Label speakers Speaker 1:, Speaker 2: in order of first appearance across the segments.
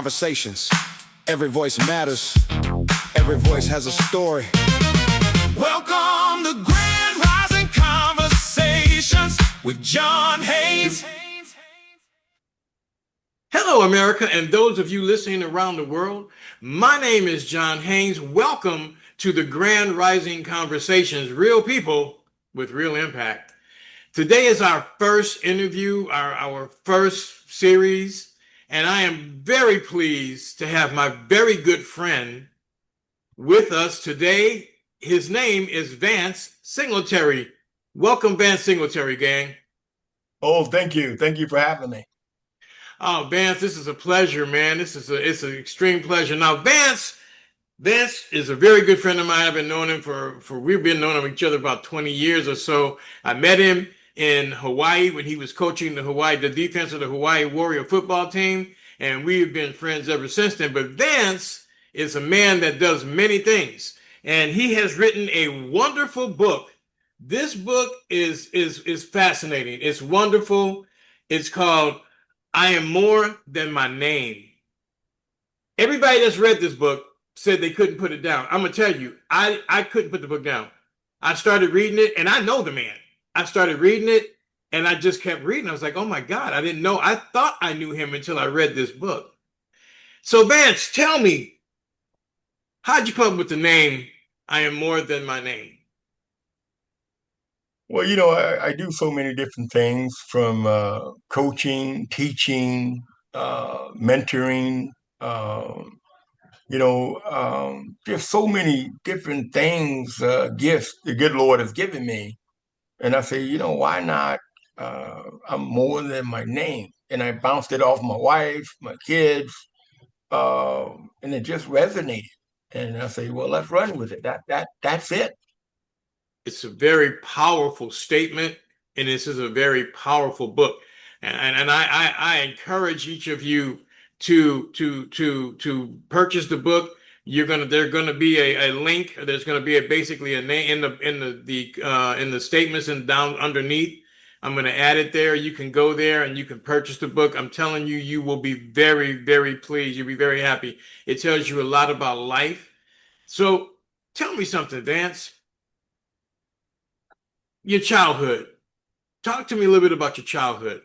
Speaker 1: conversations. Every voice matters. Every voice has a story. Welcome to Grand Rising Conversations with John Haynes.
Speaker 2: Hello, America, and those of you listening around the world. My name is John Haynes. Welcome to the Grand Rising Conversations, real people with real impact. Today is our first interview, our first series, and I am very pleased to have my very good friend with us today. His name is Vantz Singletary. Welcome, Vantz Singletary, gang.
Speaker 3: Oh, thank you. Thank you for having me.
Speaker 2: Oh, Vantz, this is a pleasure, man. It's an extreme pleasure. Now, Vantz is a very good friend of mine. I've been knowing him we've been knowing each other about 20 years or so. I met him in Hawaii when he was coaching the defense of the Hawaii Warrior football team, and we've been friends ever since then. But Vantz is a man that does many things, and he has written a wonderful book. This book is fascinating. It's wonderful. It's called I Am More Than My Name. Everybody that's read this book said they couldn't put it down. I'm going to tell you, I couldn't put the book down. I started reading it, and I know the man. I started reading it, and I just kept reading. I was like, oh, my God, I didn't know. I thought I knew him until I read this book. So, Vantz, tell me, how'd you come up with the name I Am More Than My Name?
Speaker 3: Well, I do so many different things from coaching, teaching, mentoring, um, just so many different things, gifts the good Lord has given me. And I say, why not? I'm more than my name. And I bounced it off my wife, my kids, and it just resonated. And I say, well, let's run with it. That's it.
Speaker 2: It's a very powerful statement, and this is a very powerful book. And I encourage each of you to purchase the book. There's gonna be a link. There's gonna be basically a name in the statements and down underneath. I'm gonna add it there. You can go there and you can purchase the book. I'm telling you, you will be very, very pleased. You'll be very happy. It tells you a lot about life. So tell me something, Vantz. Your childhood. Talk to me a little bit about your childhood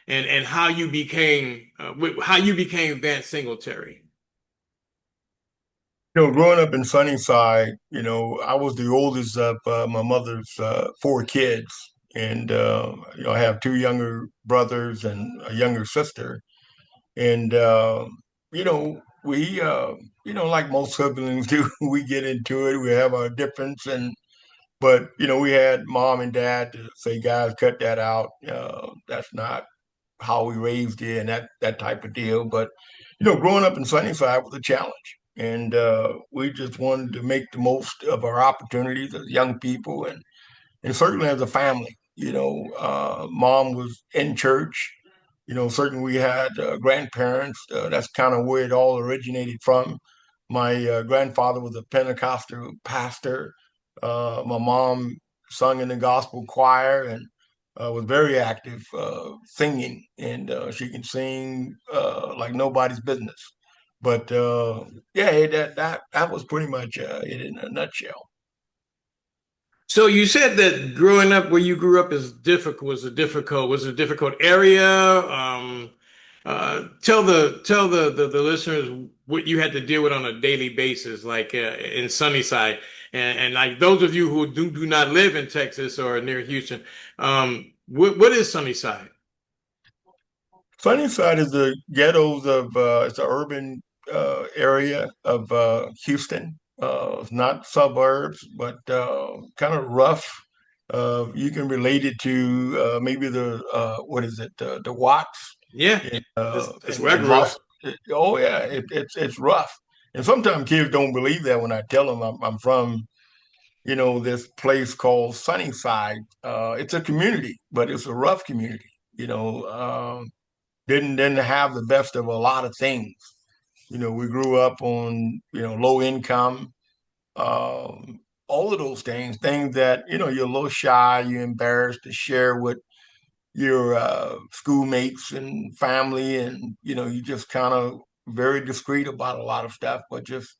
Speaker 2: and how you became Vantz Singletary.
Speaker 3: Growing up in Sunnyside, I was the oldest of my mother's four kids. And, I have two younger brothers and a younger sister. And, like most siblings do, we get into it. We have our difference. But, we had mom and dad to say, guys, cut that out. That's not how we raised you and that type of deal. But, growing up in Sunnyside was a challenge. And we just wanted to make the most of our opportunities as young people and certainly as a family. Mom was in church. Certainly we had grandparents. That's kind of where it all originated from. My grandfather was a Pentecostal pastor. My mom sung in the gospel choir and was very active singing, and she can sing like nobody's business. But yeah, that was pretty much it in a nutshell.
Speaker 2: So you said that growing up where you grew up was a difficult area. Tell the listeners what you had to deal with on a daily basis, like in Sunnyside, and like those of you who do not live in Texas or near Houston, what is Sunnyside?
Speaker 3: Sunnyside is the ghettos of it's an urban area of Houston. It's not suburbs, but kind of rough. You can relate it to maybe the what is it, the Watts
Speaker 2: Yeah,
Speaker 3: in,
Speaker 2: that's where I grew up.
Speaker 3: Los. Oh yeah, it's rough, and sometimes kids don't believe that when I tell them I'm from this place called Sunnyside. It's a community, but it's a rough community. Didn't have the best of a lot of things. We grew up on low income, all of those things that you're a little shy, you're embarrassed to share with your schoolmates and family, and you just kind of very discreet about a lot of stuff, but just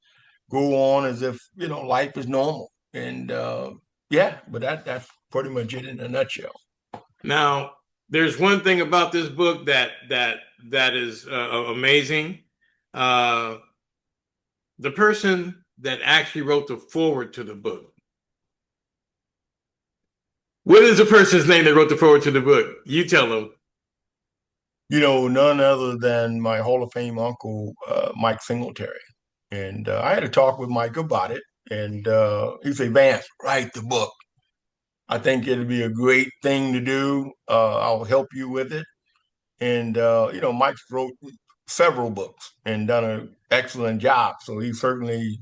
Speaker 3: go on as if, life is normal. And yeah, but that's pretty much it in a nutshell.
Speaker 2: Now, there's one thing about this book that is amazing. Uh, the person that actually wrote the foreword to the book. What is the person's name that wrote the foreword to the book? You tell them.
Speaker 3: None other than my Hall of Fame uncle, Mike Singletary. And I had a talk with Mike about it. And he said, Vance, write the book. I think it'd be a great thing to do. I'll help you with it. And, Mike's wrote several books and done an excellent job. So he certainly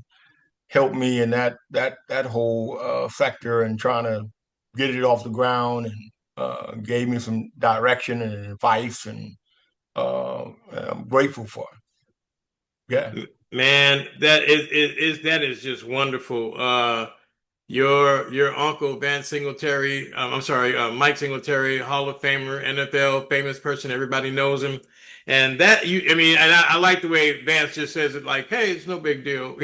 Speaker 3: helped me in that whole sector and trying to get it off the ground and gave me some direction and advice. And I'm grateful for it. Yeah.
Speaker 2: Man, that is just wonderful. Your uncle Vant Singletary, I'm sorry, Mike Singletary, Hall of Famer, NFL, famous person, everybody knows him. And I like the way Vance just says it, like, hey, it's no big deal.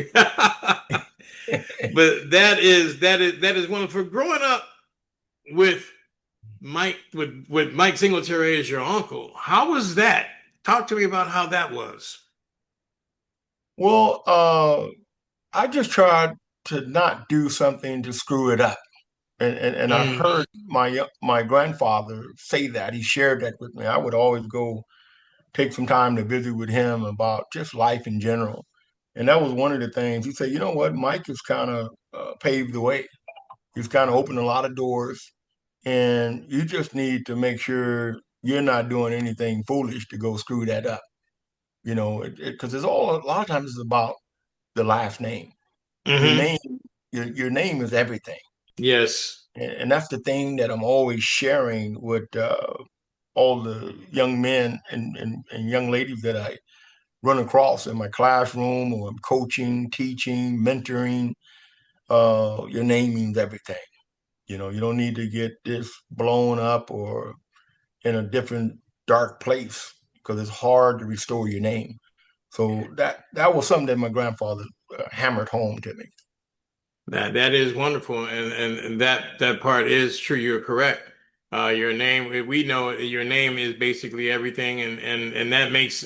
Speaker 2: But that is wonderful. Growing up with Mike Singletary as your uncle, how was that? Talk to me about how that was.
Speaker 3: Well, I just tried to not do something to screw it up. And I
Speaker 2: Mm.
Speaker 3: heard my grandfather say that. He shared that with me. I would always go take some time to visit with him about just life in general. And that was one of the things. He said, you know what, Mike has kind of paved the way. He's kind of opened a lot of doors. And you just need to make sure you're not doing anything foolish to go screw that up. Because it's all a lot of times it's about the last name. Your
Speaker 2: Hmm.
Speaker 3: name, your name is everything.
Speaker 2: Yes.
Speaker 3: And that's the thing that I'm always sharing with all the young men and young ladies that I run across in my classroom or I'm coaching, teaching, mentoring. Your name means everything. You don't need to get this blown up or in a different dark place because it's hard to restore your name. So that was something that my grandfather hammered home to me.
Speaker 2: That is wonderful, and that part is true. You're correct. Your name, we know your name is basically everything, and that makes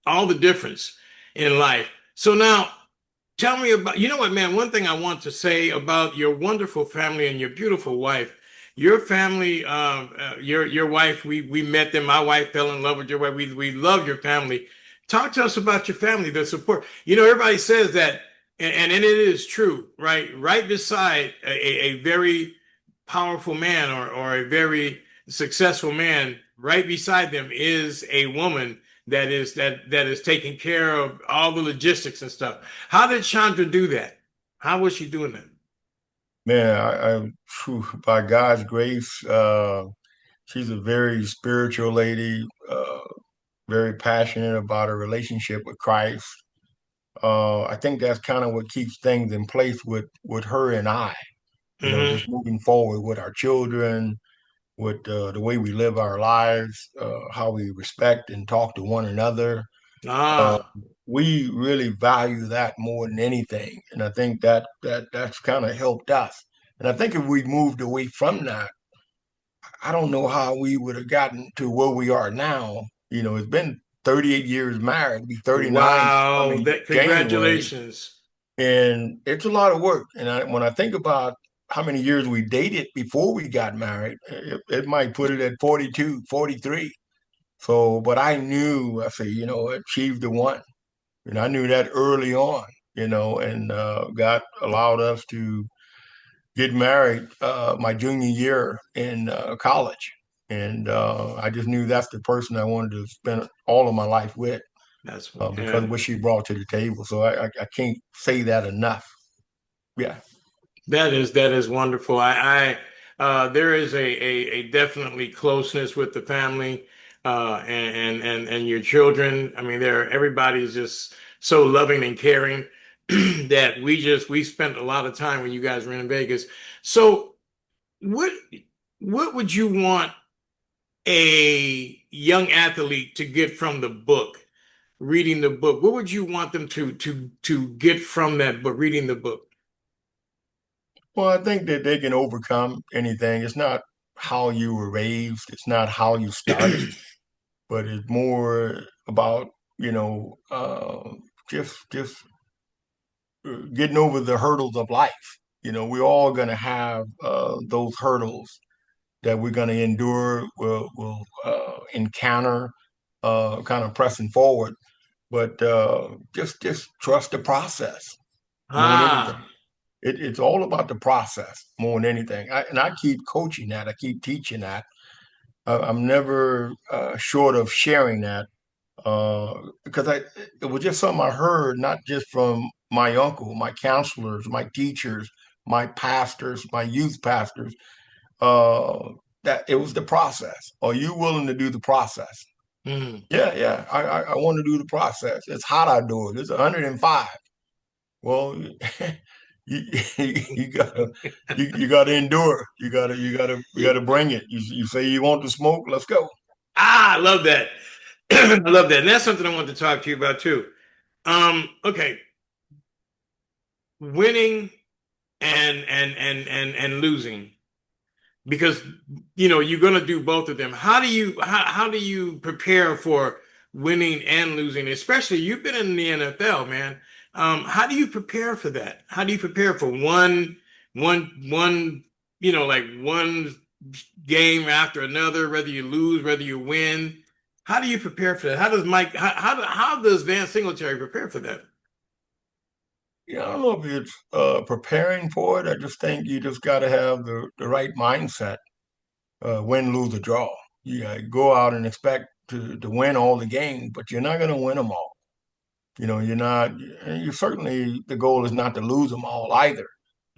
Speaker 2: all the difference in life. So now, tell me about, you know what, man, one thing I want to say about your wonderful family and your beautiful wife. Your family, your wife, we met them. My wife fell in love with your wife. We love your family. Talk to us about your family, the support. Everybody says that, and it is true, right? Right beside a very powerful man or a very successful man, right beside them is a woman that is taking care of all the logistics and stuff. How did Chandra do that? How was she doing that?
Speaker 3: Man, by God's grace, she's a very spiritual lady, very passionate about her relationship with Christ. I think that's kind of what keeps things in place with her and I,
Speaker 2: Hmm.
Speaker 3: just moving forward with our children, with the way we live our lives, how we respect and talk to one another. Uh,
Speaker 2: Ah,
Speaker 3: we really value that more than anything, and I think that's kind of helped us. And I think if we moved away from that, I don't know how we would have gotten to where we are now. It's been 38 years married, be 39
Speaker 2: wow.
Speaker 3: coming
Speaker 2: That
Speaker 3: January,
Speaker 2: congratulations.
Speaker 3: and it's a lot of work. And when I think about how many years we dated before we got married, it might put it at 42, 43. So, but I knew, I said, achieve the one. And I knew that early on, and God allowed us to get married my junior year in college. And I just knew that's the person I wanted to spend all of my life with
Speaker 2: That's
Speaker 3: because
Speaker 2: yeah.
Speaker 3: of what she brought to the table. So I can't say that enough. Yeah.
Speaker 2: That is wonderful. There is a definitely closeness with the family, and your children. I mean, everybody's just so loving and caring that we spent a lot of time when you guys were in Vegas. So what what would you want a young athlete to get from the book? reading the book? What would you want them to get from that book, reading the book?
Speaker 3: Well, I think that they can overcome anything. It's not how you were raised, it's not how you started, but it's more about, you know, just getting over the hurdles of life. You know, we're all going to have those hurdles that we're going to endure, will encounter, kind of pressing forward. But just trust the process more than anything.
Speaker 2: Ah,
Speaker 3: It's all about the process more than anything. And I keep coaching that. I keep teaching that. I'm never short of sharing that because it was just something I heard, not just from my uncle, my counselors, my teachers, my pastors, my youth pastors, uh, that it was the process. Are you willing to do the process?
Speaker 2: mm.
Speaker 3: Yeah, yeah. I want to do the process. It's hot outdoors. It's 105. Well, you you gotta endure. You gotta bring it. You say you want to smoke, let's go.
Speaker 2: Ah, I love that. I love that. And that's something I want to talk to you about too. Okay. Winning and losing. Because you're going to do both of them. How do you prepare for winning and losing? Especially you've been in the NFL, man. How do you prepare for that? How do you prepare for one like one game after another, whether you lose, whether you win? How do you prepare for that? How does Mike how does Vance Singletary prepare for that?
Speaker 3: Yeah, I don't know if it's preparing for it. I just think you just got to have the right mindset. Win, lose, or draw. You go out and expect to win all the games, but you're not going to win them all. You know, you're not. You certainly the goal is not to lose them all either.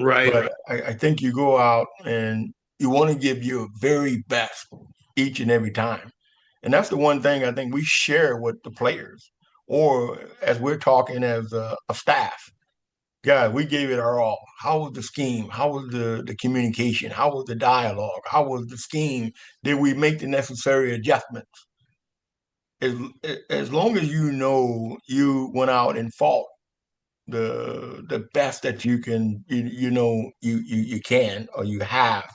Speaker 2: Right.
Speaker 3: But I think you go out and you want to give your very best each and every time. And that's the one thing I think we share with the players, or as we're talking as a staff. Guys, we gave it our all. How was the scheme? How was the communication? How was the dialogue? How was the scheme? Did we make the necessary adjustments? As, as long as you know you went out and fought the best that you can, you can or you have,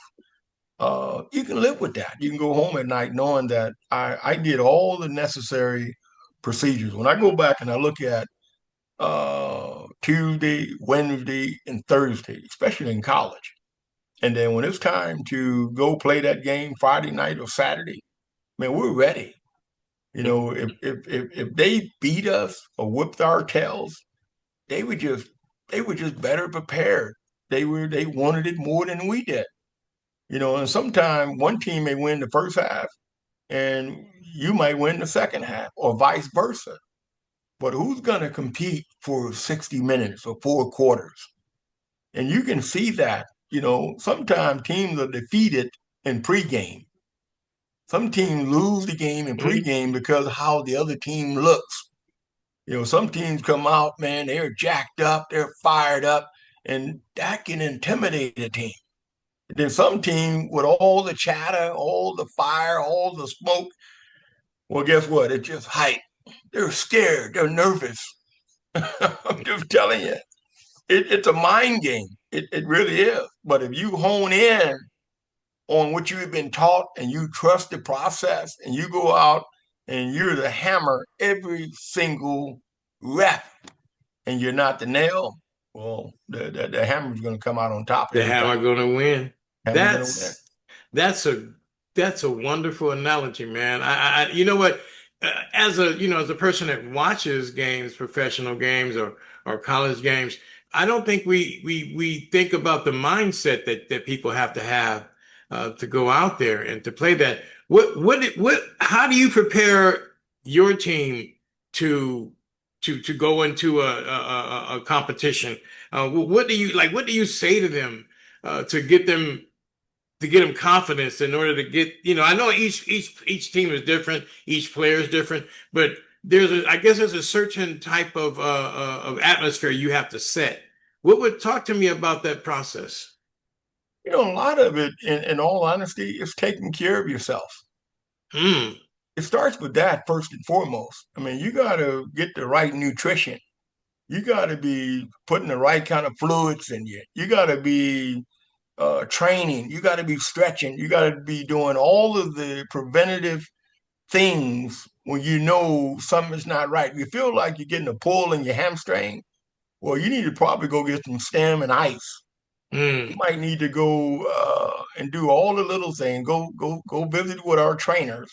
Speaker 3: you can live with that. You can go home at night knowing that I did all the necessary procedures. When I go back and I look at Tuesday, Wednesday, and Thursday, especially in college. And then when it's time to go play that game Friday night or Saturday, man, we're ready. You know, if they beat us or whipped our tails, they were just they were just better prepared. They wanted it more than we did. You know, and sometimes one team may win the first half and you might win the second half or vice versa. But who's going to compete for 60 minutes or four quarters? And you can see that, sometimes teams are defeated in pregame. Some teams lose the game in
Speaker 2: Mhm.
Speaker 3: pregame because of how the other team looks. Some teams come out, man, they're jacked up, they're fired up, and that can intimidate a team. And then some team with all the chatter, all the fire, all the smoke, well, guess what? It's just hype. They're scared, they're nervous. I'm just telling you. It's a mind game. It really is. But if you hone in on what you've been taught and you trust the process and you go out and you're the hammer every single rep and you're not the nail, well, the hammer's going to come out on top
Speaker 2: The
Speaker 3: every time.
Speaker 2: hammer gonna win.
Speaker 3: Hammer's going to win.
Speaker 2: That's a that's a wonderful analogy, man. You know what? As a person that watches games, professional games or college games, I don't think we think about the mindset that people have to go out there and to play that. How do you prepare your team to to go into a competition? What do you like? What do you say to them to get them confidence in order to get, I know each team is different, each player is different, but I guess there's a certain type of atmosphere you have to set. What would talk to me about that process?
Speaker 3: A lot of it, in all honesty, is taking care of yourself.
Speaker 2: Hmm.
Speaker 3: it starts with that first and foremost. I mean, you got to get the right nutrition. You got to be putting the right kind of fluids in you. You got to be training. You got to be stretching. You got to be doing all of the preventative things when you know something's not right. You feel like you're getting a pull in your hamstring. Well, you need to probably go get some stem and ice. You
Speaker 2: Mm.
Speaker 3: might need to go and do all the little things. Go visit with our trainers.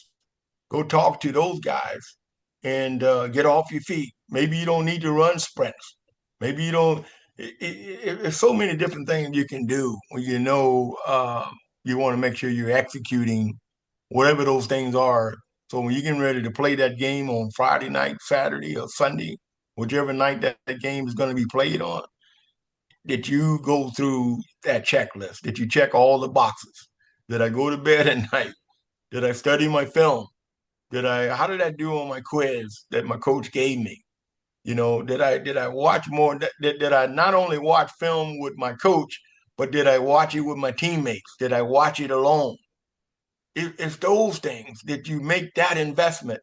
Speaker 3: Go talk to those guys and get off your feet. Maybe you don't need to run sprints. Maybe you don't. There's so many different things you can do when you know you want to make sure you're executing whatever those things are. So when you're getting ready to play that game on Friday night, Saturday, or Sunday, whichever night that game is going to be played on, that you go through that checklist, that you check all the boxes. Did I go to bed at night? Did I study my film? How did I do on my quiz that my coach gave me? Did I watch more? Did I not only watch film with my coach, but did I watch it with my teammates? Did I watch it alone? It's those things that you make that investment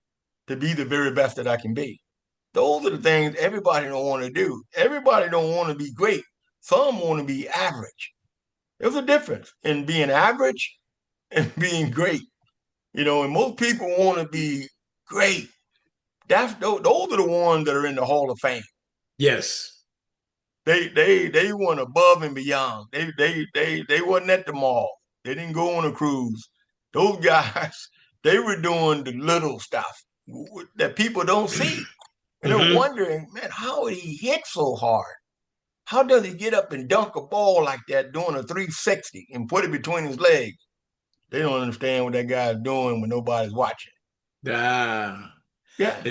Speaker 3: to be the very best that I can be. Those are the things everybody don't want to do. Everybody don't want to be great. Some want to be average. There's a difference in being average and being great. And most people want to be great. Those are the ones that are in the Hall of Fame.
Speaker 2: Yes.
Speaker 3: They went above and beyond. They wasn't at the mall. They didn't go on a cruise. Those guys, they were doing the little stuff that people don't see. And they're
Speaker 2: Hmm.
Speaker 3: wondering, man, how did he hit so hard? How does he get up and dunk a ball like that doing a 360 and put it between his legs? They don't understand what that guy's doing when nobody's watching.
Speaker 2: Ah.
Speaker 3: Yeah.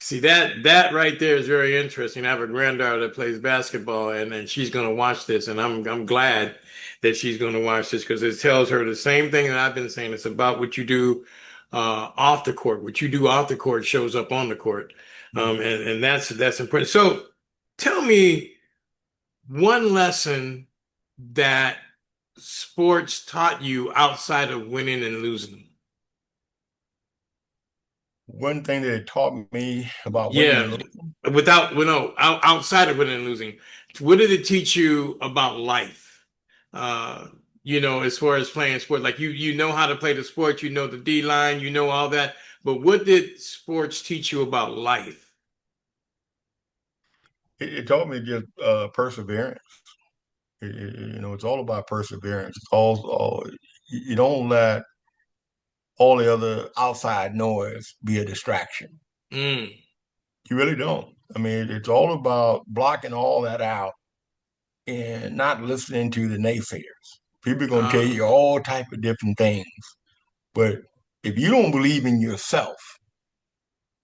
Speaker 2: See that right there is very interesting. I have a granddaughter that plays basketball, and she's going to watch this, and I'm glad that she's going to watch this because it tells her the same thing that I've been saying. It's about what you do off the court. What you do off the court shows up on the court, and that's important. So, tell me one lesson that sports taught you outside of winning and losing.
Speaker 3: One thing that it taught me about winning and
Speaker 2: Yeah,
Speaker 3: losing,
Speaker 2: without, well, no, outside of winning and losing, what did it teach you about life? Uh, as far as playing sport, like you know how to play the sport, you know the D line, you know all that, but what did sports teach you about life?
Speaker 3: it taught me just perseverance. It's all about perseverance. It's all you don't let all the other outside noise be a distraction.
Speaker 2: Mm.
Speaker 3: You really don't. I mean, it's all about blocking all that out and not listening to the naysayers. People are going to tell
Speaker 2: Uh,
Speaker 3: you all type of different things, but if you don't believe in yourself,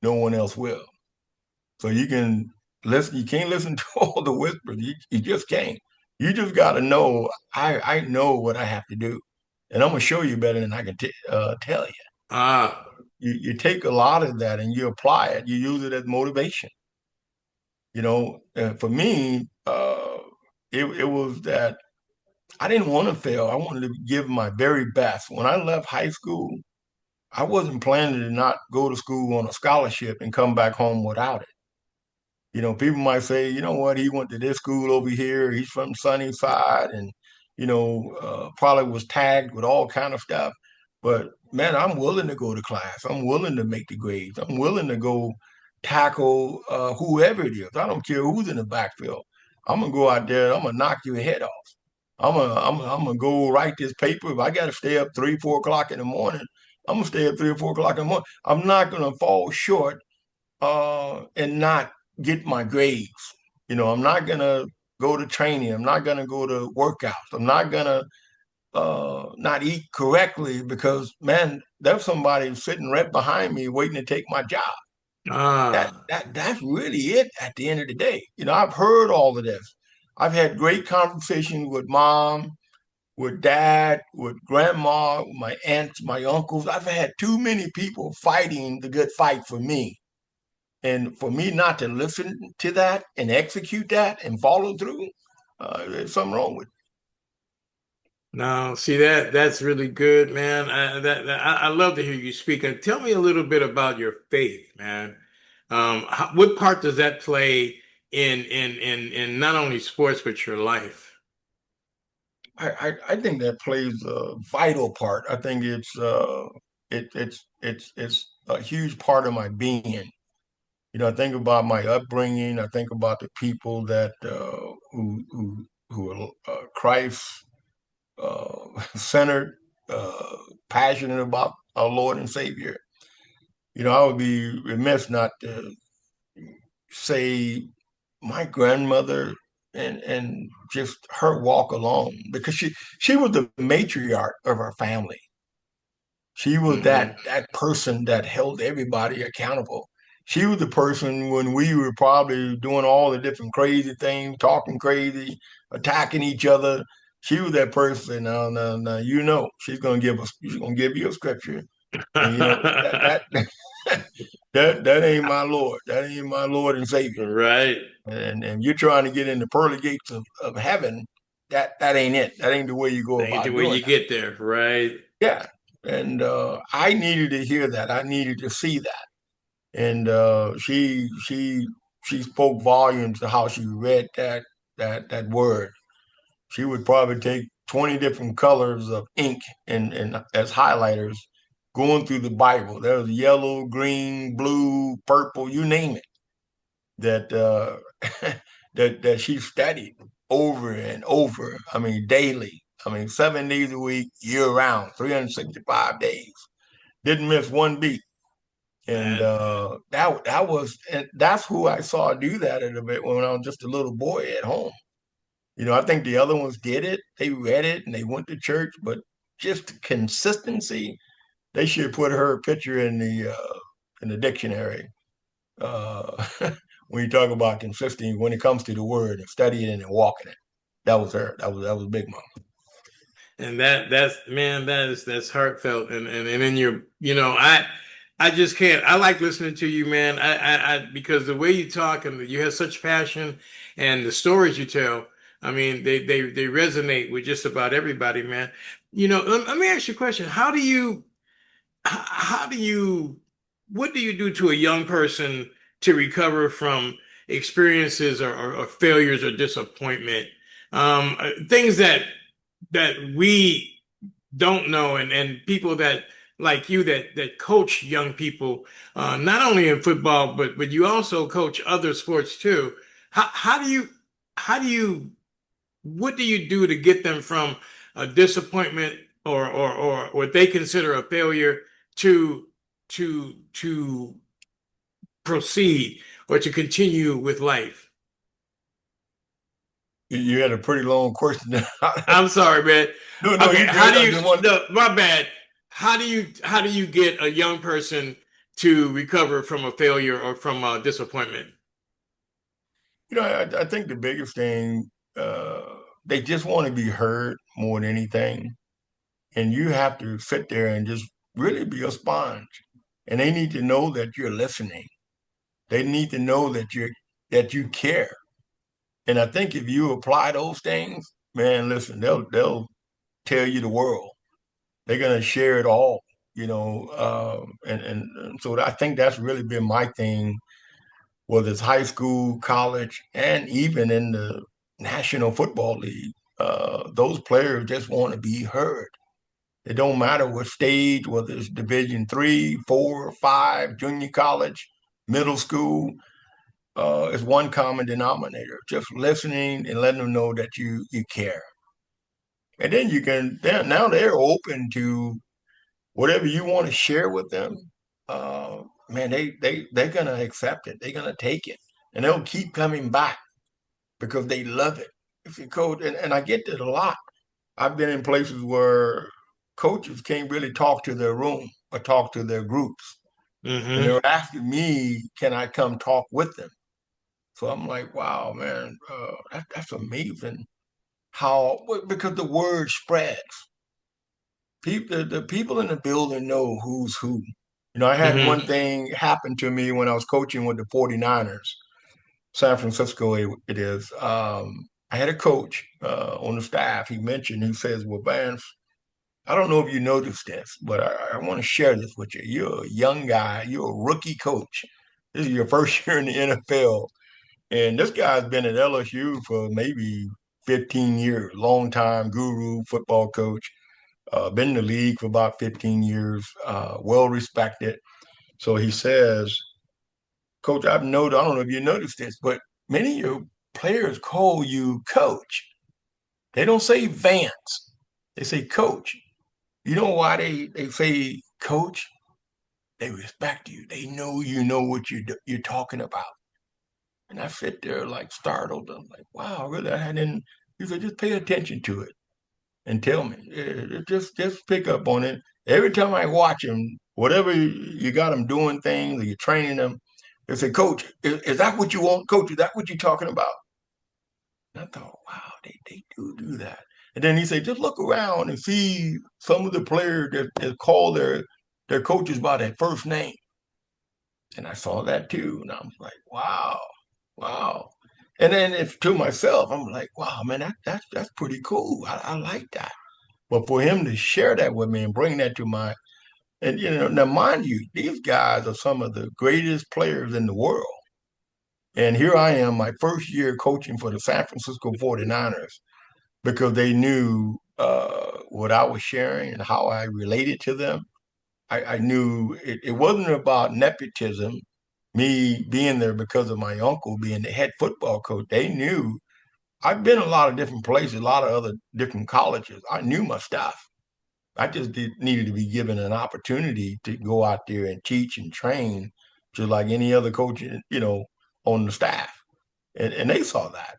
Speaker 3: no one else will. So you can listen. You can't listen to all the whispers. You just can't. You just got to know. I know what I have to do, and I'm gonna show you better than I can tell you.
Speaker 2: uh,
Speaker 3: You take a lot of that and you apply it. You use it as motivation. For me, it was that I didn't want to fail. I wanted to give my very best. When I left high school, I wasn't planning to not go to school on a scholarship and come back home without it. People might say, you know what, he went to this school over here. He's from Sunnyside, and probably was tagged with all kind of stuff. But man, I'm willing to go to class. I'm willing to make the grades. I'm willing to go tackle whoever it is. I don't care who's in the backfield. I'm gonna go out there. I'm gonna knock your head off. I'm gonna go write this paper. If I got to stay up 3, 4 o'clock in the morning, I'm gonna stay up 3 or 4 o'clock in the morning. I'm not gonna fall short and not get my grades. I'm not gonna go to training. I'm not gonna go to workouts. I'm not gonna not eat correctly because man, there's somebody sitting right behind me waiting to take my job.
Speaker 2: uh,
Speaker 3: That's really it at the end of the day. I've heard all of this. I've had great conversations with mom, with dad, with grandma, with my aunts, my uncles. I've had too many people fighting the good fight for me. And for me not to listen to that and execute that and follow through, there's something wrong with it.
Speaker 2: No, see that's really good, man. I love to hear you speak. And tell me a little bit about your faith, man. What part does that play in not only sports but your life?
Speaker 3: I think that plays a vital part. I think it's a huge part of my being. I think about my upbringing. I think about the people that who are Christ centered, passionate about our Lord and Savior. I would be remiss not to say my grandmother and just her walk alone because she was the matriarch of her family. She was
Speaker 2: Hmm.
Speaker 3: that person that held everybody accountable. She was the person when we were probably doing all the different crazy things, talking crazy, attacking each other. She was that person. No, no, no. She's gonna give you a scripture, and that ain't my Lord. That ain't my Lord and Savior.
Speaker 2: Right.
Speaker 3: And you're trying to get in the pearly gates of heaven. That ain't it. That ain't the way you go
Speaker 2: Ain't the
Speaker 3: about
Speaker 2: way
Speaker 3: doing
Speaker 2: you
Speaker 3: that.
Speaker 2: get there, right?
Speaker 3: Yeah. And I needed to hear that. I needed to see that. And she spoke volumes to how she read that word. She would probably take 20 different colors of ink and as highlighters going through the Bible. There was yellow, green, blue, purple, you name it, that that she studied over and over. I mean, daily. I mean, 7 days a week, year round, 365 days. Didn't miss one beat. And
Speaker 2: That
Speaker 3: that's who I saw do that a little bit when I was just a little boy at home. I think the other ones did it. They read it and they went to church, but just consistency. They should put her picture in the dictionary. Uh, when you talk about consistency, when it comes to the word and studying it and walking it, that was her. That was Big Mom.
Speaker 2: and that's man, that's heartfelt and in your I just can't. I like listening to you, man. I because the way you talk and you have such passion and the stories you tell, I mean, they resonate with just about everybody, man. Let me ask you a question. How do you what do you do to a young person to recover from experiences or failures or disappointment? Things that we don't know and people that like you that coach young people not only in football but you also coach other sports too. How do you what do you do to get them from a disappointment or what they consider a failure to to proceed or to continue with life?
Speaker 3: You had a pretty long question.
Speaker 2: I'm sorry, man.
Speaker 3: No,
Speaker 2: Okay,
Speaker 3: you
Speaker 2: how
Speaker 3: good.
Speaker 2: do
Speaker 3: I
Speaker 2: you
Speaker 3: just want
Speaker 2: no, my bad. How do you get a young person to recover from a failure or from a disappointment?
Speaker 3: I think the biggest thing, uh, they just want to be heard more than anything. And you have to sit there and just really be a sponge. And they need to know that you're listening. They need to know that you care. And I think if you apply those things, man, listen, they'll tell you the world. They're gonna share it all, and so I think that's really been my thing, whether it's high school, college, and even in the National Football League. Those players just want to be heard. It don't matter what stage, whether it's Division 3, 4, 5, junior college, middle school. It's one common denominator: just listening and letting them know that you care. And then now they're open to whatever you want to share with them. Man, they're gonna accept it. They're gonna take it, and they'll keep coming back because they love it. If you coach, and I get that a lot. I've been in places where coaches can't really talk to their room or talk to their groups. And
Speaker 2: Hmm.
Speaker 3: they're asking me, can I come talk with them? So I'm like, wow, man, that's amazing because the word spreads. The people in the building know who's who. I had
Speaker 2: Hmm.
Speaker 3: one thing happen to me when I was coaching with the 49ers, San Francisco, it is. I had a coach on the staff. He mentioned, he says, well, Vance, I don't know if you noticed this, but I want to share this with you. You're a young guy. You're a rookie coach. This is your first year in the NFL. And this guy's been at LSU for maybe 15 years, long time guru, football coach, been in the league for about 15 years, well respected. So he says, Coach, I don't know if you noticed this, but many of your players call you coach. They don't say Vance. They say coach. You know why they say coach? They respect you. They know you know what you're talking about. And I sit there like startled. I'm like, wow, really? I hadn't. He said, just pay attention to it and tell me. Just pick up on it. Every time I watch him, whatever you got him doing things, or you're training them, they say, Coach, is that what you want, Coach? Is that what you're talking about? And I thought, wow, they do that. And then he said, just look around and see some of the players that call their coaches by their first name. And I saw that too. And I'm like, wow, wow. And then it's to myself, I'm like, wow, man, that's pretty cool. I like that. But for him to share that with me and bring that to my, and now mind you, these guys are some of the greatest players in the world. And here I am, my first year coaching for the San Francisco 49ers, because they knew what I was sharing and how I related to them. I knew it wasn't about nepotism, me being there because of my uncle being the head football coach. They knew I've been a lot of different places, a lot of other different colleges. I knew my stuff. I just needed to be given an opportunity to go out there and teach and train, just like any other coach, on the staff. And they saw that.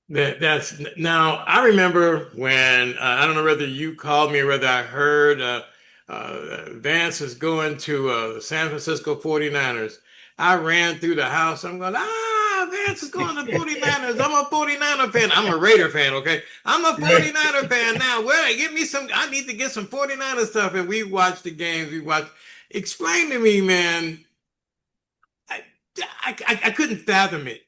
Speaker 2: That's now. I remember when I don't know whether you called me or whether I heard Vance is going to the San Francisco 49ers. I ran through the house. I'm going, Vance is going to 49ers. I'm a 49er fan. I'm a Raider fan, okay? I'm a 49er fan now. Well, give me some, I need to get some 49er stuff. And we watched the games. Explain to me, man. I, I couldn't fathom it.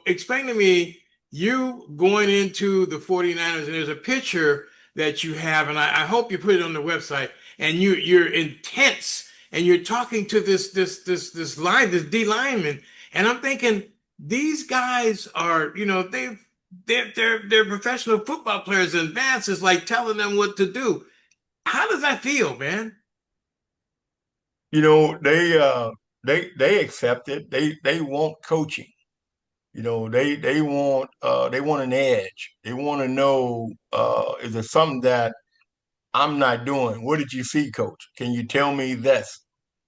Speaker 2: Explain to me you going into the 49ers, and there's a picture that you have, and I hope you put it on the website, and you're intense, and you're talking to this D lineman, and I'm thinking these guys are, they're professional football players, and Vance is like telling them what to do. How does that feel, man?
Speaker 3: They accept it. They want coaching. They want an edge. They want to know, is there something that I'm not doing? What did you see, coach? Can you tell me this?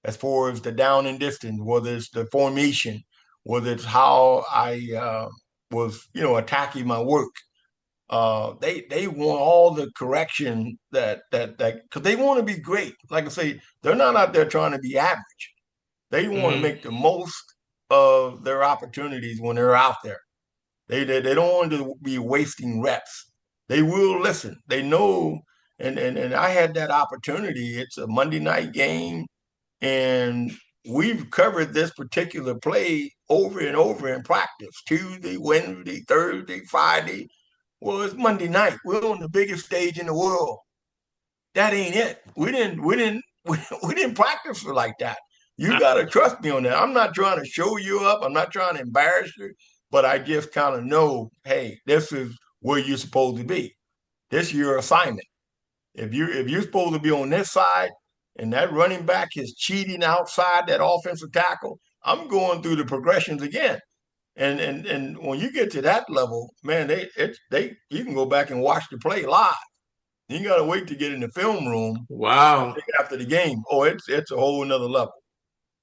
Speaker 3: As far as the down and distance, whether it's the formation, whether it's how I was, attacking my work. They want all the correction that because they want to be great. Like I say, they're not out there trying to be average. They want to
Speaker 2: Mm-hmm.
Speaker 3: make the most of their opportunities when they're out there. They don't want to be wasting reps. They will listen. They know, and I had that opportunity. It's a Monday night game, and we've covered this particular play over and over in practice. Tuesday, Wednesday, Thursday, Friday. Well, it's Monday night. We're on the biggest stage in the world. That ain't it. We didn't practice for like that. You gotta trust me on that. I'm not trying to show you up. I'm not trying to embarrass you, but I just kind of know, hey, this is where you're supposed to be. This is your assignment. If you're supposed to be on this side and that running back is cheating outside that offensive tackle, I'm going through the progressions again. And when you get to that level, man, they you can go back and watch the play live. You got to wait to get in the film room
Speaker 2: Wow.
Speaker 3: after the game. Oh, it's a whole another level,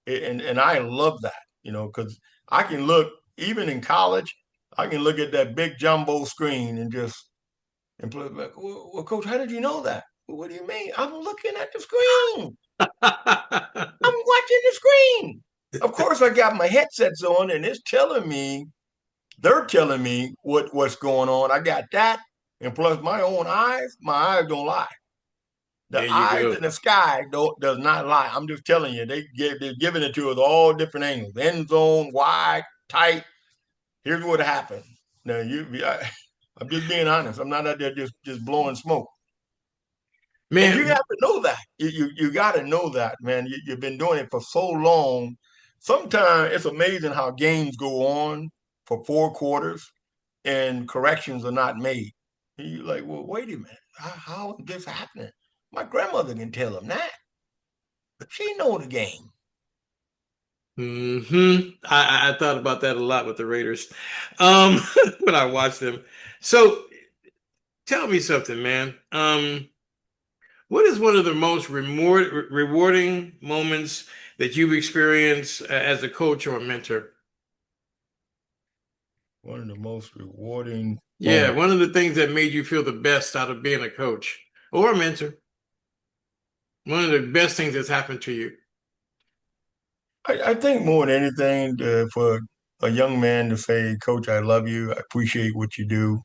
Speaker 3: and I love that, because I can look even in college. I can look at that big jumbo screen and just and play back. Well, coach, how did you know that? Well, what do you mean? I'm looking at the screen. I'm watching the screen. Of course, I got my headsets on, and it's telling me. They're telling me what's going on. I got that, and plus my own eyes. My eyes don't lie. The
Speaker 2: There you
Speaker 3: eyes
Speaker 2: go.
Speaker 3: in the sky does not lie. I'm just telling you, they're giving it to us all different angles. End zone, wide, tight. Here's what happened. Now I'm just being honest. I'm not out there just blowing smoke. And you
Speaker 2: Man,
Speaker 3: have to know that. You got to know that, man. You've been doing it for so long. Sometimes it's amazing how games go on for 4 quarters and corrections are not made. And you're like, well, wait a minute. How is this happening? My grandmother can tell them that. She know the game.
Speaker 2: I thought about that a lot with the Raiders, when I watched them. So tell me something, man. What is one of the most rewarding moments that you've experienced as a coach or a mentor?
Speaker 3: One of the most rewarding
Speaker 2: Yeah,
Speaker 3: moments.
Speaker 2: one of the things that made you feel the best out of being a coach or a mentor. One of the best things that's happened to you.
Speaker 3: I think more than anything, for a young man to say, Coach, I love you. I appreciate what you do.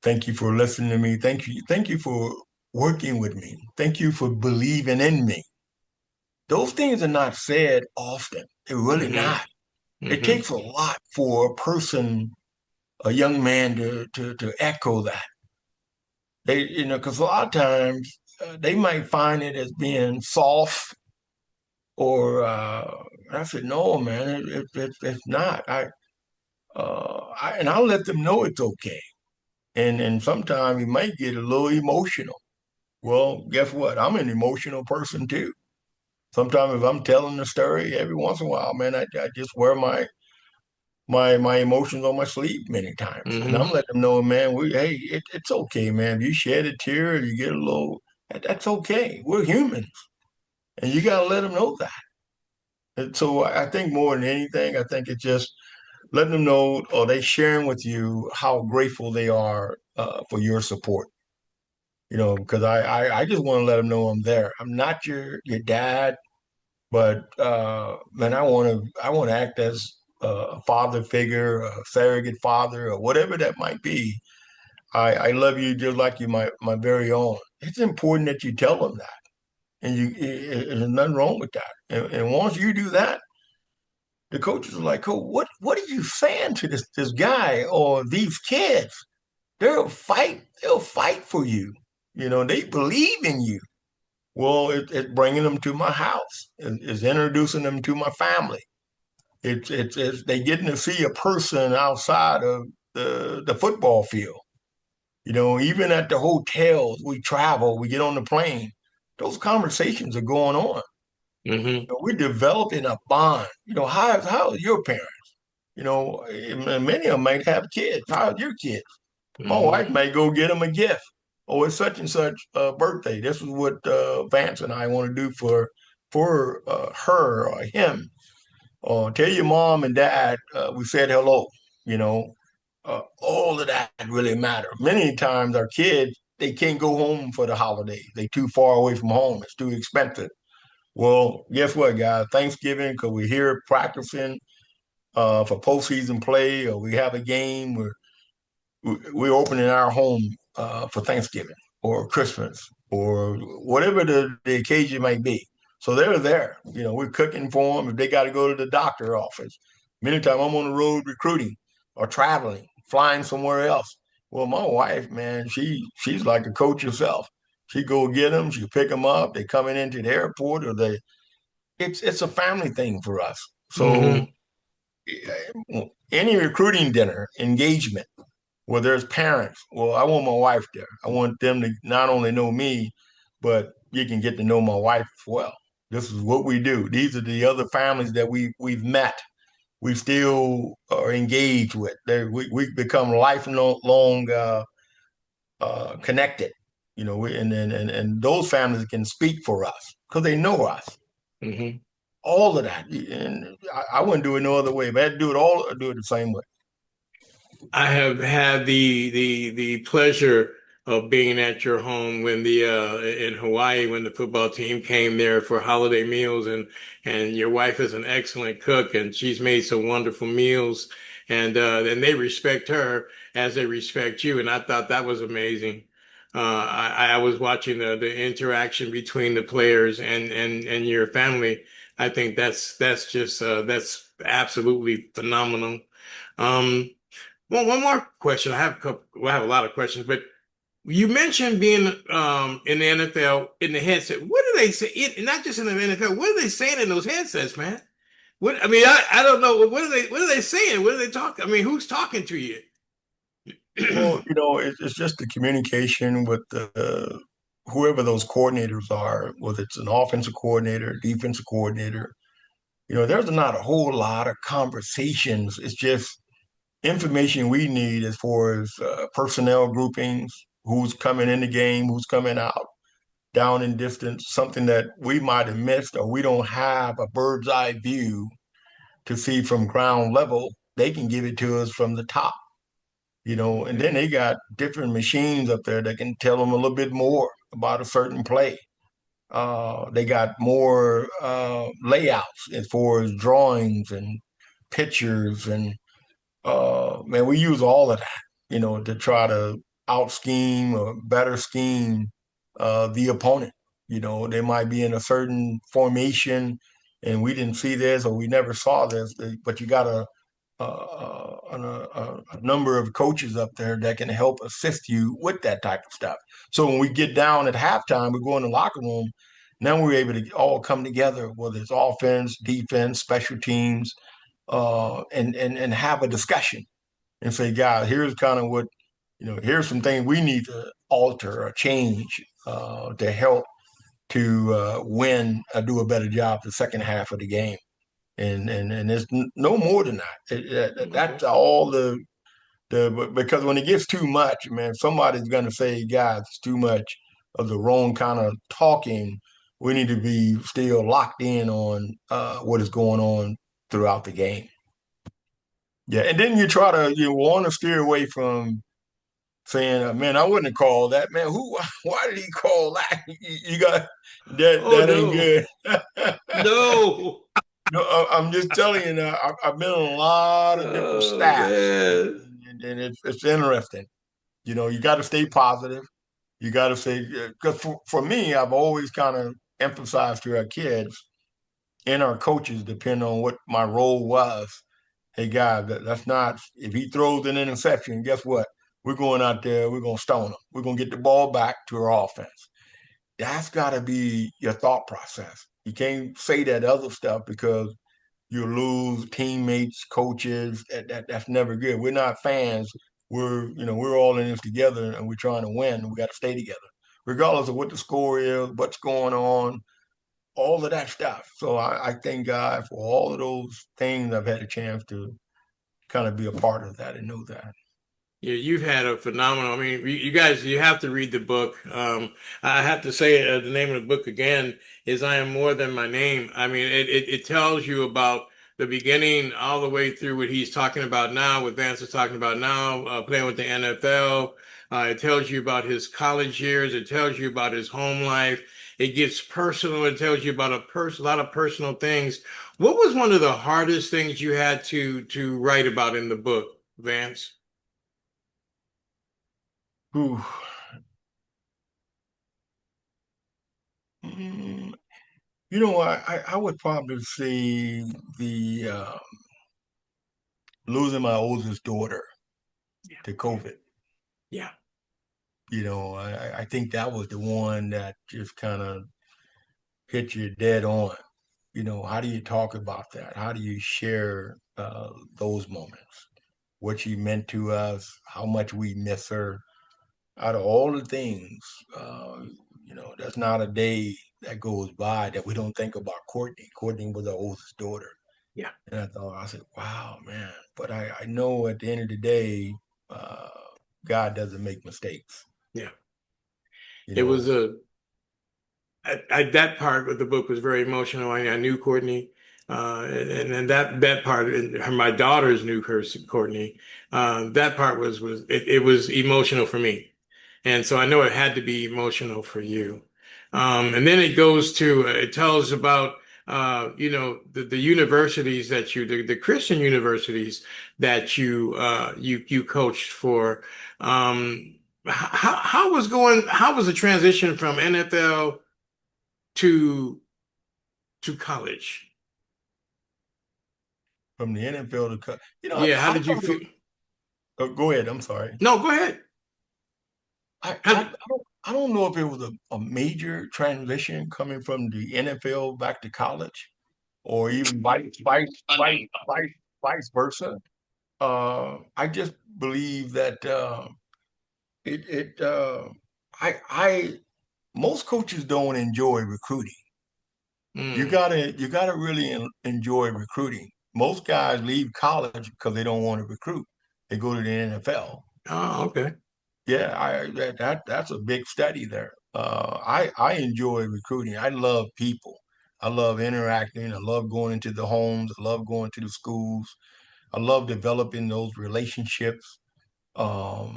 Speaker 3: Thank you for listening to me. Thank you for working with me. Thank you for believing in me. Those things are not said often. They're really
Speaker 2: hmm
Speaker 3: not. It
Speaker 2: hmm
Speaker 3: takes a lot for a person, a young man, to echo that. Because a lot of times they might find it as being soft, or I said, no, man, it's not. And I'll let them know it's okay. And sometimes you might get a little emotional. Well, guess what? I'm an emotional person too. Sometimes if I'm telling a story, every once in a while, man, I just wear my emotions on my sleeve many times, and I'm
Speaker 2: hmm
Speaker 3: letting them know, man, hey, it's okay, man. If you shed a tear, you get a little, that's okay. We're humans, and you got to let them know that. And so I think more than anything, I think it's just letting them know, or they sharing with you how grateful they are for your support. Because I just want to let them know I'm there. I'm not your dad, but man, I want to act as a father figure, a surrogate father, or whatever that might be. I love you just like you my very own. It's important that you tell them that, and there's nothing wrong with that. And once you do that, the coaches are like, "Oh, what are you saying to this guy or these kids? They'll fight. They'll fight for you. They believe in you." Well, it's bringing them to my house. It's introducing them to my family. It's they getting to see a person outside of the football field. Even at the hotels we travel, we get on the plane. Those conversations are going on.
Speaker 2: hmm
Speaker 3: We're developing a bond. How are your parents? And many of them might have kids. How are your kids? My
Speaker 2: hmm
Speaker 3: wife may go get them a gift. Oh, it's such and such birthday. This is what Vance and I want to do for her or him. Tell your mom and dad we said hello. You know, all of that really matter. Many times our kids they can't go home for the holidays. They too far away from home. It's too expensive. Well, guess what, guys? Thanksgiving, because we're here practicing for postseason play, or we have a game. We're opening our home for Thanksgiving or Christmas or whatever the occasion might be. So they're there. We're cooking for them. If they got to go to the doctor office, many times I'm on the road recruiting or traveling, flying somewhere else. Well, my wife, man, she's like a coach herself. She go get them. She pick them up. They coming into the airport, or it's a family thing for us. So
Speaker 2: hmm
Speaker 3: any recruiting dinner engagement where there's parents. Well, I want my wife there. I want them to not only know me, but you can get to know my wife as well. This is what we do. These are the other families that we've met. We still are engaged with. We become lifelong connected. And those families can speak for us because they know us.
Speaker 2: hmm
Speaker 3: All of that, and I wouldn't do it no other way. If I had to do it all, I'd do it the same way.
Speaker 2: I have had the pleasure of being at your home when the in Hawaii when the football team came there for holiday meals, and your wife is an excellent cook and she's made some wonderful meals, and they respect her as they respect you, and I thought that was amazing. I was watching the interaction between the players and your family. I think that's just that's absolutely phenomenal. Um, one more question. I have a couple, well, I have a lot of questions, but you mentioned being in the NFL in the headset. What do they say? Not just in the NFL. What are they saying in those headsets, man? What I mean, I don't know. What are they saying? What are they talking? I mean, who's talking to you?
Speaker 3: Well, it's just the communication with the whoever those coordinators are, whether it's an offensive coordinator, defensive coordinator. There's not a whole lot of conversations. It's just information we need as far as personnel groupings, who's coming in the game, who's coming out, down in distance, something that we might have missed or we don't have a bird's eye view to see from ground level. They can give it to us from the top. And
Speaker 2: Okay.
Speaker 3: then they got different machines up there that can tell them a little bit more about a certain play. They got more layouts as far as drawings and pictures, and man, we use all of that, to try to out scheme or better scheme the opponent. They might be in a certain formation, and we didn't see this or we never saw this, but you got a number of coaches up there that can help assist you with that type of stuff. So when we get down at halftime, we go in the locker room. Now we're able to all come together, whether it's offense, defense, special teams, and have a discussion and say, guys, here's kind of what here's some things we need to alter or change to help to win or do a better job the second half of the game. And it's no more than that.
Speaker 2: Okay.
Speaker 3: That's all because when it gets too much, man, somebody's gonna say, guys, it's too much of the wrong kind of talking. We need to be still locked in on what is going on throughout the game. Yeah, and then you want to steer away from saying, man, I wouldn't have called that. Man, why did he call that? You got
Speaker 2: Oh
Speaker 3: that ain't
Speaker 2: no,
Speaker 3: good.
Speaker 2: no.
Speaker 3: No, I'm just telling you now, I've been on a lot of different
Speaker 2: Oh
Speaker 3: staffs,
Speaker 2: man.
Speaker 3: and it's interesting. You got to stay positive. You got to say, because for me, I've always kind of emphasized to our kids and our coaches, depending on what my role was. Hey, guys, that's not, if he throws an interception, guess what? We're going out there, we're going to stone him. We're going to get the ball back to our offense. That's got to be your thought process. You can't say that other stuff because you lose teammates, coaches. That's never good. We're not fans. We're all in this together, and we're trying to win. We got to stay together, regardless of what the score is, what's going on, all of that stuff. So I thank God for all of those things. I've had a chance to kind of be a part of that and know that.
Speaker 2: Yeah, you've had a phenomenal. I mean, you guys, you have to read the book. I have to say, the name of the book again is "I Am More Than My Name." I mean, it tells you about the beginning all the way through what he's talking about now, what Vance is talking about now, playing with the NFL. It tells you about his college years. It tells you about his home life. It gets personal. It tells you about a lot of personal things. What was one of the hardest things you had to write about in the book, Vance?
Speaker 3: Whew. Mm, I would probably say the losing my oldest daughter
Speaker 2: Yeah.
Speaker 3: to COVID.
Speaker 2: Yeah.
Speaker 3: I think that was the one that just kind of hit you dead on. How do you talk about that? How do you share those moments? What she meant to us, how much we miss her. Out of all the things, there's not a day that goes by that we don't think about Courtney. Courtney was our oldest daughter.
Speaker 2: Yeah.
Speaker 3: And I said, wow, man. But I know at the end of the day, uh, God doesn't make mistakes.
Speaker 2: Yeah.
Speaker 3: You
Speaker 2: It was
Speaker 3: know,
Speaker 2: that part of the book was very emotional. I knew Courtney, and that part, and my daughters knew her, Courtney. That part it was emotional for me, and so I know it had to be emotional for you. And then it tells about the universities that the Christian universities that you coached for. How was the transition from NFL to college?
Speaker 3: from the NFL to,
Speaker 2: Yeah, how
Speaker 3: I
Speaker 2: did you
Speaker 3: thought
Speaker 2: feel?
Speaker 3: Go ahead. I'm sorry.
Speaker 2: No, go ahead.
Speaker 3: I, I,
Speaker 2: How-
Speaker 3: I don't I don't know if it was a major transition coming from the NFL back to college, or even vice versa. I just believe that it it I most coaches don't enjoy recruiting.
Speaker 2: Mm.
Speaker 3: You gotta really enjoy recruiting. Most guys leave college because they don't want to recruit. They go to the NFL.
Speaker 2: Oh, okay.
Speaker 3: Yeah, that's a big study there. I enjoy recruiting. I love people. I love interacting. I love going into the homes. I love going to the schools. I love developing those relationships. I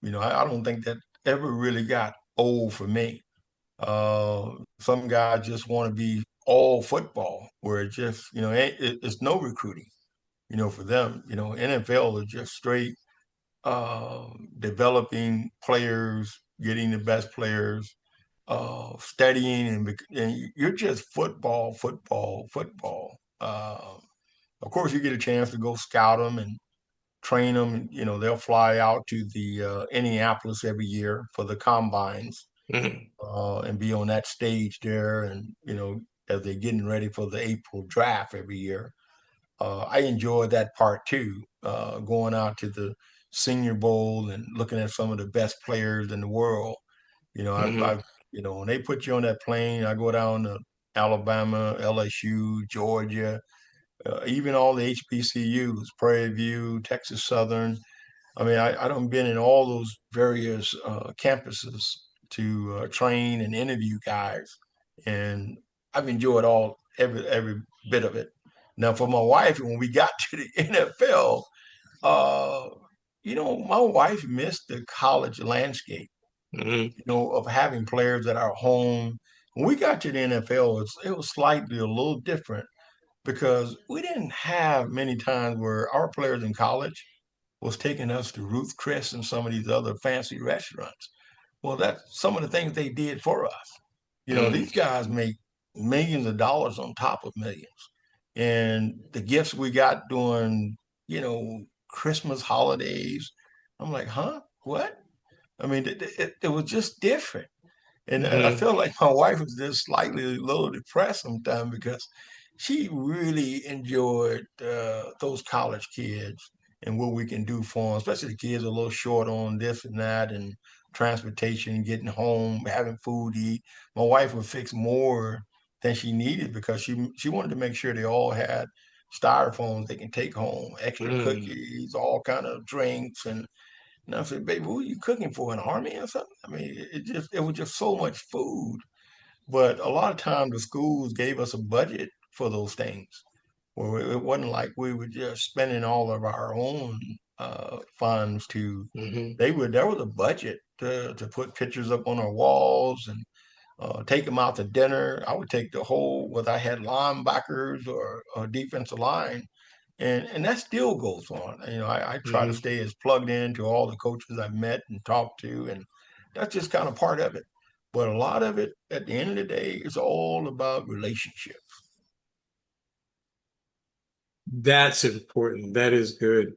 Speaker 3: don't think that ever really got old for me. Some guys just want to be all football, where it just, it's no recruiting, for them. NFL is just straight developing players, getting the best players, studying, and you're just football, football, football. Of course, you get a chance to go scout them and train them. They'll fly out to the Indianapolis every year for the combines
Speaker 2: Mhm.
Speaker 3: and be on that stage there. And, as they're getting ready for the April draft every year. I enjoyed that part too, going out to the Senior Bowl and looking at some of the best players in the world.
Speaker 2: Mhm.
Speaker 3: When they put you on that plane, I go down to Alabama, LSU, Georgia, even all the HBCUs, Prairie View, Texas Southern. I mean, I don't been in all those various campuses to train and interview guys, and I've enjoyed every bit of it. Now, for my wife, when we got to the NFL, uh, my wife missed the college landscape,
Speaker 2: Mhm.
Speaker 3: of having players that are home. When we got to the NFL, it was slightly a little different because we didn't have many times where our players in college was taking us to Ruth Chris and some of these other fancy restaurants. Well, that's some of the things they did for us.
Speaker 2: Mhm.
Speaker 3: These guys make millions of dollars on top of millions. And the gifts we got during, Christmas holidays, I'm like, huh? What? I mean, it was just different. And I
Speaker 2: Mhm.
Speaker 3: felt like my wife was just slightly a little depressed sometimes because she really enjoyed those college kids and what we can do for them, especially the kids are a little short on this and that and transportation, getting home, having food to eat. My wife would fix more than she needed because she wanted to make sure they all had styrofoams they can take home, extra
Speaker 2: Mhm.
Speaker 3: cookies, all kind of drinks, and I said, baby, who are you cooking for, an army or something? I mean, it was just so much food. But a lot of times the schools gave us a budget for those things. Where it wasn't like we were just spending all of our own funds to
Speaker 2: Mhm.
Speaker 3: there was a budget to put pictures up on our walls and take them out to dinner. I would take the whole, whether I had linebackers or defensive line, and that still goes on. I try to
Speaker 2: Mhm.
Speaker 3: stay as plugged in to all the coaches I've met and talked to, and that's just kind of part of it. But a lot of it, at the end of the day, is all about relationships.
Speaker 2: That's important. That is good.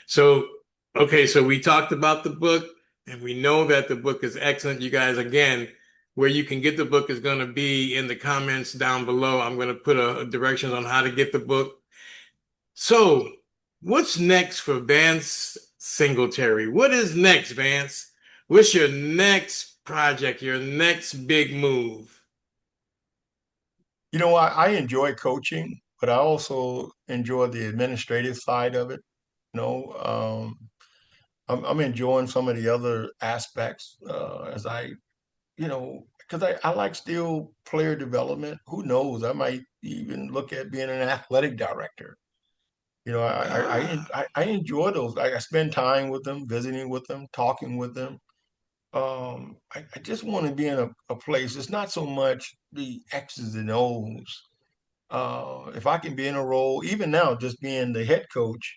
Speaker 2: So, okay, so we talked about the book and we know that the book is excellent. You guys, again, where you can get the book is going to be in the comments down below. I'm going to put a directions on how to get the book. So, what's next for Vance Singletary? What is next, Vance? What's your next project, your next big move?
Speaker 3: I enjoy coaching, but I also enjoy the administrative side of it. You know, I'm enjoying some of the other aspects as because I like still player development. Who knows? I might even look at being an athletic director.
Speaker 2: Ah,
Speaker 3: I enjoy those. I spend time with them, visiting with them, talking with them. I just want to be in a place. It's not so much the X's and O's. If I can be in a role, even now, just being the head coach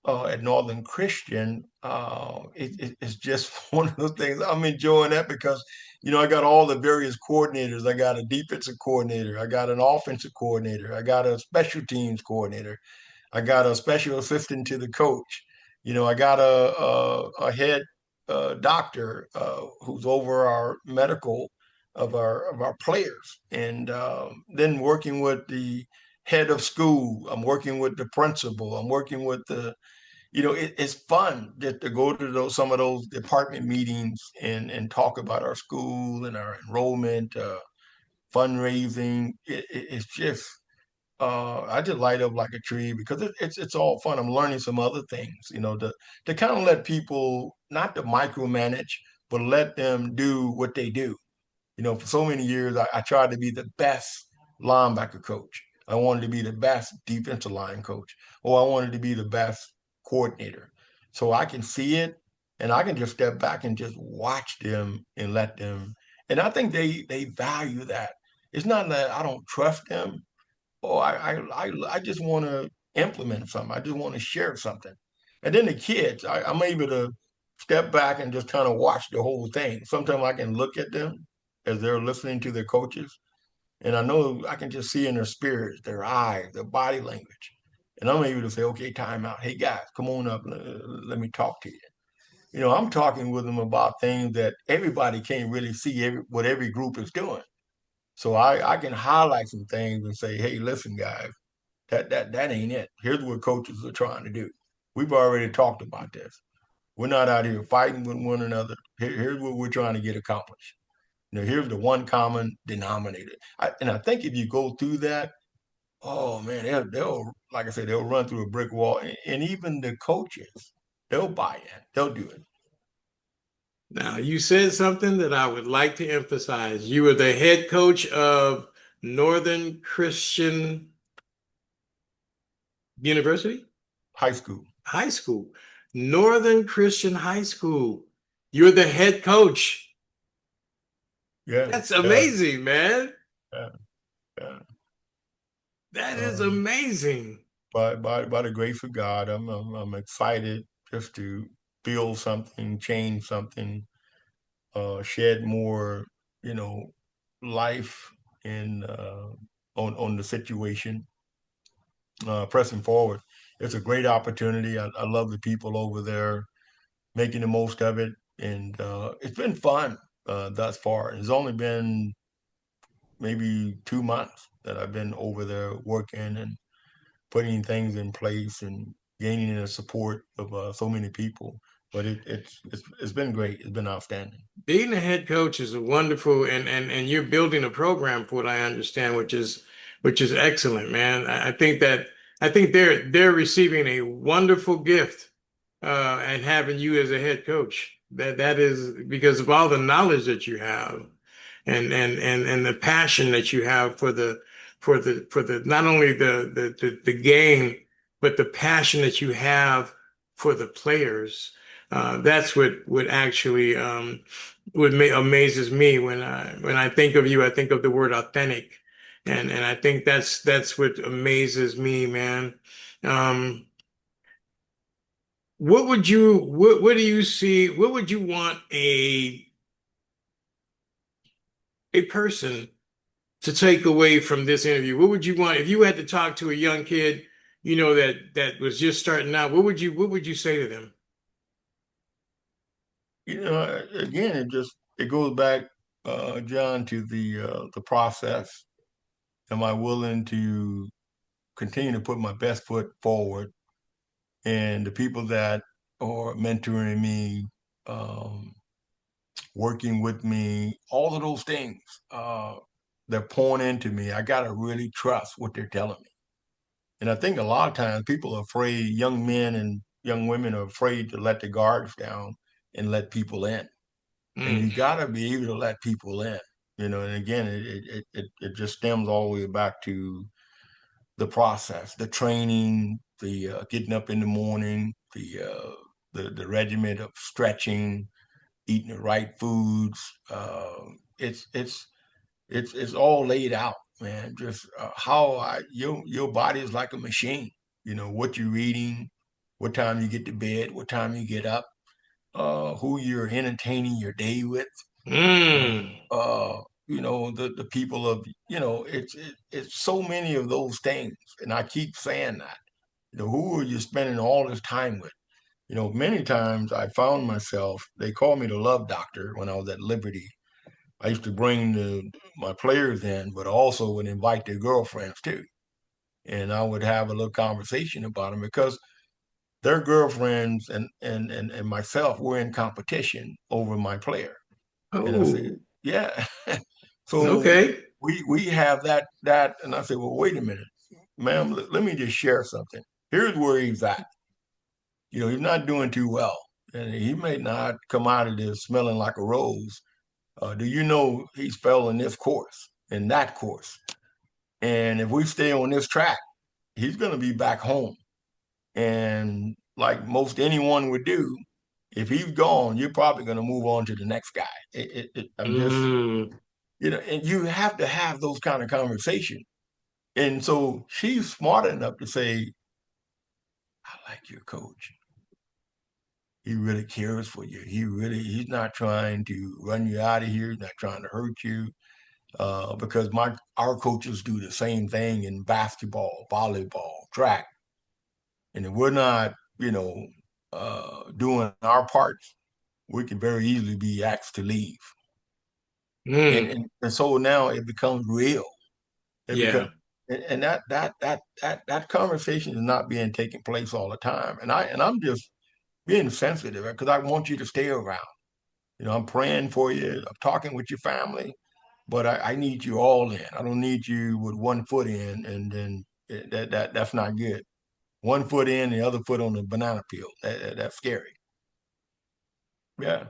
Speaker 3: at Northern Christian, it's just one of those things. I'm enjoying that because, I got all the various coordinators. I got a defensive coordinator. I got an offensive coordinator. I got a special teams coordinator. I got a special assistant to the coach. I got a head doctor who's over our medical of our players, and then working with the head of school. I'm working with the principal. I'm working with it's fun just to go to some of those department meetings and talk about our school and our enrollment, fundraising. It's just I just light up like a tree because it's all fun. I'm learning some other things, to kind of let people not to micromanage, but let them do what they do. For so many years, I tried to be the best linebacker coach. I wanted to be the best defensive line coach, or I wanted to be the best coordinator. So I can see it, and I can just step back and just watch them and let them. And I think they value that. It's not that I don't trust them. Oh, I just want to implement something. I just want to share something. And then the kids, I'm able to step back and just kind of watch the whole thing. Sometimes I can look at them as they're listening to their coaches, and I know I can just see in their spirits, their eyes, their body language. And I'm able to say, okay, time out. Hey guys, come on up. Let me talk to you. I'm talking with them about things that everybody can't really see what every group is doing. So I can highlight some things and say, hey, listen, guys, that ain't it. Here's what coaches are trying to do. We've already talked about this. We're not out here fighting with one another. Here's what we're trying to get accomplished. Here's the one common denominator. And I think if you go through that, oh man, they'll like I said, they'll run through a brick wall. And even the coaches, they'll buy in. They'll do it.
Speaker 2: Now, you said something that I would like to emphasize. You were the head coach of Northern Christian University?
Speaker 3: High school.
Speaker 2: High school. Northern Christian High School. You're the head coach.
Speaker 3: Yeah.
Speaker 2: That's
Speaker 3: Yeah.
Speaker 2: amazing, man.
Speaker 3: Yeah. Yeah.
Speaker 2: That is
Speaker 3: Um,
Speaker 2: amazing.
Speaker 3: by the grace of God, I'm excited just to build something, change something, shed more, you know, life in on the situation. Pressing forward, it's a great opportunity. I love the people over there making the most of it, and it's been fun thus far. It's only been maybe 2 months that I've been over there working and putting things in place and gaining the support of so many people. But it's been great. It's been outstanding.
Speaker 2: Being a head coach is a wonderful, and you're building a program for what I understand, which is excellent, man. I think they're receiving a wonderful gift and having you as a head coach. That is because of all the knowledge that you have and the passion that you have for the not only the game, but the passion that you have for the players. That's what actually amazes me when I think of you. I think of the word authentic, and I think that's what amazes me, man. Um, what do you see? What would you want a person to take away from this interview? What would you want if you had to talk to a young kid, that was just starting out? What would you say to them?
Speaker 3: Again, it goes back, John, to the process. Am I willing to continue to put my best foot forward? And the people that are mentoring me, um, working with me, all of those things, they're pouring into me. I gotta really trust what they're telling me. And I think a lot of times people are afraid, young men and young women are afraid to let the guards down and let people in. And
Speaker 2: Mm.
Speaker 3: you gotta be able to let people in. And again, it just stems all the way back to the process, the training, the getting up in the morning, the regiment of stretching, eating the right foods. It's it's it's all laid out, man. Just how your body is like a machine. What you're eating, what time you get to bed, what time you get up, who you're entertaining your day with.
Speaker 2: Mm.
Speaker 3: The people of it's so many of those things, and I keep saying that. Who are you spending all this time with? Many times I found myself, they called me the love doctor when I was at Liberty. I used to bring my players in, but also would invite their girlfriends too. And I would have a little conversation about them because their girlfriends and myself were in competition over my player. And I said,
Speaker 2: Oh,
Speaker 3: yeah. So
Speaker 2: okay.
Speaker 3: we have that, and I said, well, wait a minute, ma'am, let me just share something. Here's where he's at. He's not doing too well, and he may not come out of this smelling like a rose. Do you know he's fell in this course, in that course? And if we stay on this track, he's going to be back home. And like most anyone would do, if he's gone, you're probably going to move on to the next guy. I'm just,
Speaker 2: Mm,
Speaker 3: and you have to have those kind of conversations. And so she's smart enough to say, I like your coach. He really cares for you. He's not trying to run you out of here. He's not trying to hurt you. Because our coaches do the same thing in basketball, volleyball, track. And if we're not, doing our parts, we can very easily be asked to leave. And,
Speaker 2: mm,
Speaker 3: and and so now it becomes real. It becomes
Speaker 2: yeah.
Speaker 3: and that conversation is not being taken place all the time. And I'm just being sensitive because I want you to stay around. I'm praying for you. I'm talking with your family, but I need you all in. I don't need you with one foot in, and then that's not good. One foot in, the other foot on the banana peel. That's scary. Yeah.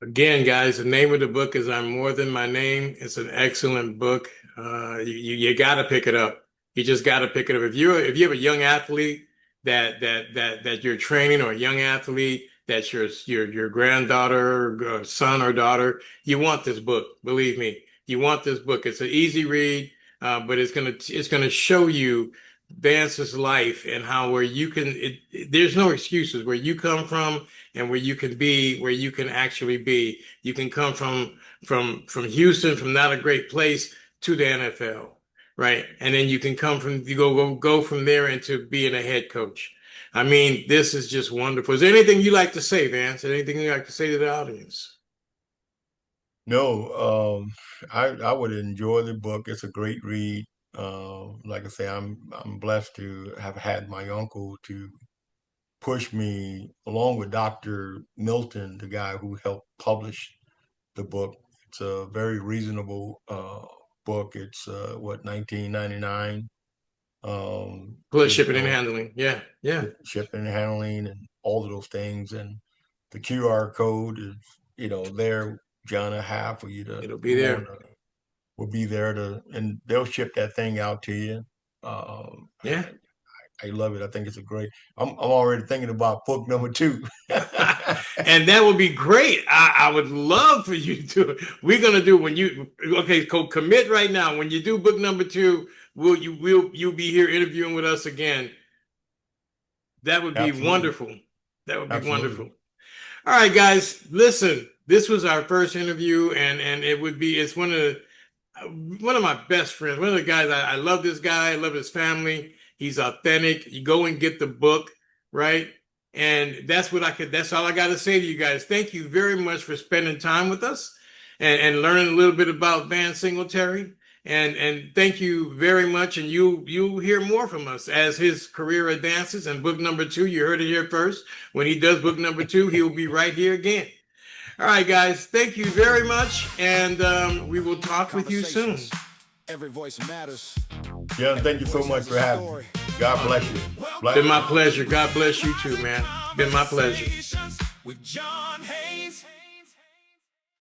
Speaker 2: Again, guys, the name of the book is I'm More Than My Name. It's an excellent book. You got to pick it up. You just got to pick it up. If you have a young athlete that you're training, or a young athlete that's your granddaughter, or son or daughter, you want this book. Believe me, you want this book. It's an easy read, but it's gonna show you Vance's life and how where you can. There's no excuses where you come from and where you can be, where you can actually be. You can come from Houston, from not a great place, to the NFL, right? And then you can go from there into being a head coach. I mean, this is just wonderful. Is there anything you like to say, Vance? Anything you like to say to the audience?
Speaker 3: No, I would enjoy the book. It's a great read. Like I say, I'm blessed to have had my uncle to push me along with Dr. Milton, the guy who helped publish the book. It's a very reasonable book. It's what, 1999.
Speaker 2: Plus
Speaker 3: Is
Speaker 2: shipping and handling. Yeah, yeah.
Speaker 3: shipping and handling and all of those things. And the QR code is, there, John, a half for you to
Speaker 2: It'll be
Speaker 3: go on.
Speaker 2: there.
Speaker 3: Will be there and they'll ship that thing out to you.
Speaker 2: Yeah.
Speaker 3: I love it. I think it's a great. I'm already thinking about book number 2.
Speaker 2: And that would be great. I would love for you to do it. We're gonna do okay, commit right now. When you do book number 2, you'll be here interviewing with us again. That would be
Speaker 3: Absolutely,
Speaker 2: wonderful. That would be
Speaker 3: absolutely.
Speaker 2: wonderful. All right, guys, listen. This was our first interview, and it's one of my best friends. One of the guys I love. This guy, I love his family. He's authentic. You go and get the book, right? And that's all I got to say to you guys. Thank you very much for spending time with us and learning a little bit about Vantz Singletary. And thank you very much. And you'll hear more from us as his career advances. And book number 2, you heard it here first. When he does book number 2, he'll be right here again. All right, guys. Thank you very much. And we will talk with you soon.
Speaker 1: Every voice matters.
Speaker 3: Yeah, thank you so much for having me. God bless you.
Speaker 2: Been my pleasure. God bless you too, man. Been my pleasure.
Speaker 1: With John Hayes.